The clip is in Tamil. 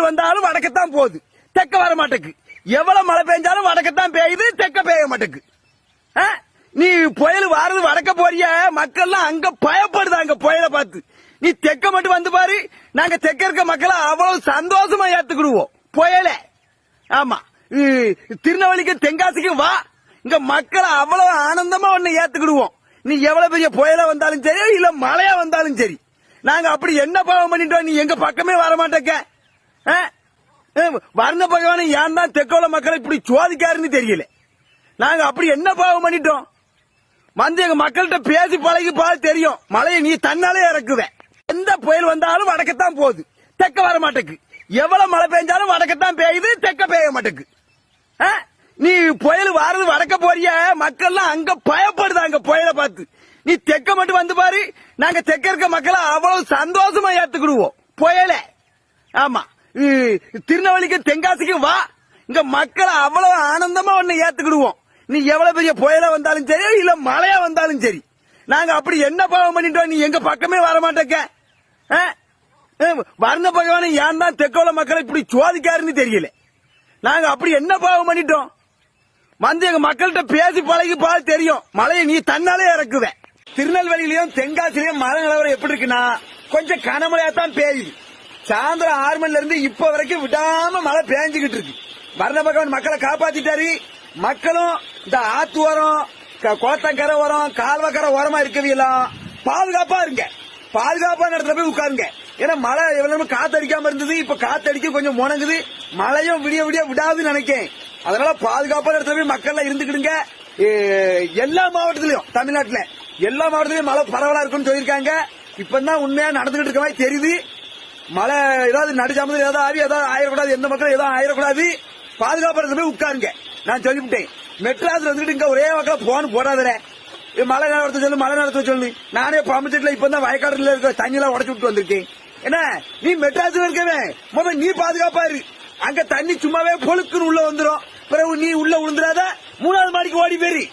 வந்தாலும் வடக்கத்தான் போகுது, தெக்க வர மாட்டேக்கு. எவ்வளவு மழை பெஞ்சாலும் வடக்கத்தான் பெய்யுது, தெக்க பெய்ய மாட்டேக்கு. நீ புயல் வாரது வடக்க போறிய, மக்கள்லாம் அங்க பயப்படுதாங்க புயலை பார்த்து. நீ தெக்க மட்டும் வந்து பாரு, நாங்க தெக்க இருக்க மக்களை அவ்வளவு சந்தோஷமா ஏத்துக்கிடுவோம் புயல. ஆமா, திருநெல்வேலிக்கு தென்காசிக்கு வா, இங்க மக்களை அவ்வளவு ஆனந்தமா ஒண்ணு ஏத்துக்கிடுவோம். நீ எவ்வளவு பெரிய புயல வந்தாலும் சரி, இல்ல மழையா வந்தாலும் சரி, நாங்க அப்படி என்ன பாவம் பண்ணிட்டோம், நீ எங்க பக்கமே வர மாட்டேக்க. வர்ண பகவான ஏன் தான் தெற்கோல மக்களை இப்படி சோதிக்காருன்னு தெரியல. நாங்க அப்படி என்ன பாவம் பண்ணிட்டோம்? வந்து எங்க மக்கள்கிட்ட பேசி பழகி பால் தெரியும், மழையை நீ தன்னாலே இறக்குவ. எந்த புயல் வந்தாலும் வடக்கத்தான் போகுது, தெக்க வர மாட்டேக்கு. எவ்வளவு மழை பெஞ்சாலும் வடக்கத்தான் பெய்யுது, தெக்க பெய்ய மாட்டேக்கு. நீ புயல் வாரது வடக்க போறிய, மக்கள்லாம் அங்க பயப்படுதாங்க புயலை பார்த்து. நீ தெக்க மட்டும் வந்து பாரு, நாங்க தெக்க இருக்க மக்களை அவ்வளவு சந்தோஷமா ஏத்துக்கிடுவோம் புயல. ஆமா, திருநெல்வேலிக்கு தென்காசிக்கு வா, இங்க மக்களை அவ்வளவு ஆனந்தமா ஒண்ணு ஏத்துக்கிடுவோம். நீ எவ்வளவு பெரிய புயல வந்தாலும் சரி, இல்ல மழையா வந்தாலும் சரி, நாங்க அப்படி என்ன பாவம் பண்ணிட்டோம், நீ எங்க பக்கமே வர மாட்டேக்க. வர்ண பகவான ஏன் தான் தெற்கோல மக்களை இப்படி சோதிக்காருன்னு தெரியல. நாங்க அப்படி என்ன பாவம் பண்ணிட்டோம்? வந்து எங்க மக்கள்கிட்ட பேசி பழகி பால் தெரியும், மழையை நீ தன்னாலே இறக்குவ. திருநெல்வேலியிலயும் தென்காசிலையும் மழை நிலவரம் எப்படி இருக்குன்னா, கொஞ்சம் கனமழையா தான் பெய்யுது. சாயந்தரம் 6 மணில இருந்து இப்ப வரைக்கும் விடாம மழை பெஞ்சுக்கிட்டு இருக்கு. வர்ண பகவான் மக்களை காப்பாத்திட்டாரு. மக்களும் இந்த ஆத்து ஓரம், குளத்தங்கரை ஓரம், கால்வக்கரை ஓரமா இருக்கவியெல்லாம் பாதுகாப்பா இருங்க, பாதுகாப்பான இடத்துல போய் உட்காருங்க. ஏன்னா மழை எவ்வளவு காத்தடிக்காம இருந்தது, இப்ப காத்தடிக்க கொஞ்சம் முணங்குது, மழையும் விடிய விடிய விடாதுன்னு நினைக்கேன். அதனால பாதுகாப்பான இடத்துல போய் மக்கள் இருந்துக்கிடுங்க. எல்லா மாவட்டத்திலயும், தமிழ்நாட்டுல எல்லா மாவட்டத்திலயும் மழை பரவலா இருக்குன்னு சொல்லியிருக்காங்க. இப்பதான் உண்மையா நடந்துகிட்டு இருக்க மாதிரி தெரியுது. மழை ஏதாவது நடுச்சாமது ஏதாவது ஆவி ஏதாவது ஆயிடக்கூடாது, எந்த மக்களும் ஏதாவது ஆயிடக்கூடாது, பாதுகாப்பான இடத்துல போய் உட்காருங்க. நான் சொல்லிவிட்டேன். மெட்ராஸ்ல வந்துட்டு இங்க ஒரே மக்கள் போன் போடாதே, மழை நேரத்தை சொல்லு, மழை நேரத்தை சொல்லு. நானே பம்புச்செட்ல இப்பதான் வயக்காடுல இருக்க தண்ணி எல்லாம் உடச்சு விட்டு வந்திருக்கேன். என்ன நீ மெட்ராஸ்ல இருக்கவே முதல் நீ பாதுகாப்பா இரு. அங்க தண்ணி சும்மாவே பொழுக்குன்னு உள்ள வந்துரும், பிறகு நீ உள்ள விழுந்துடாத, 3வது மாடிக்கு ஓடி போயிரு.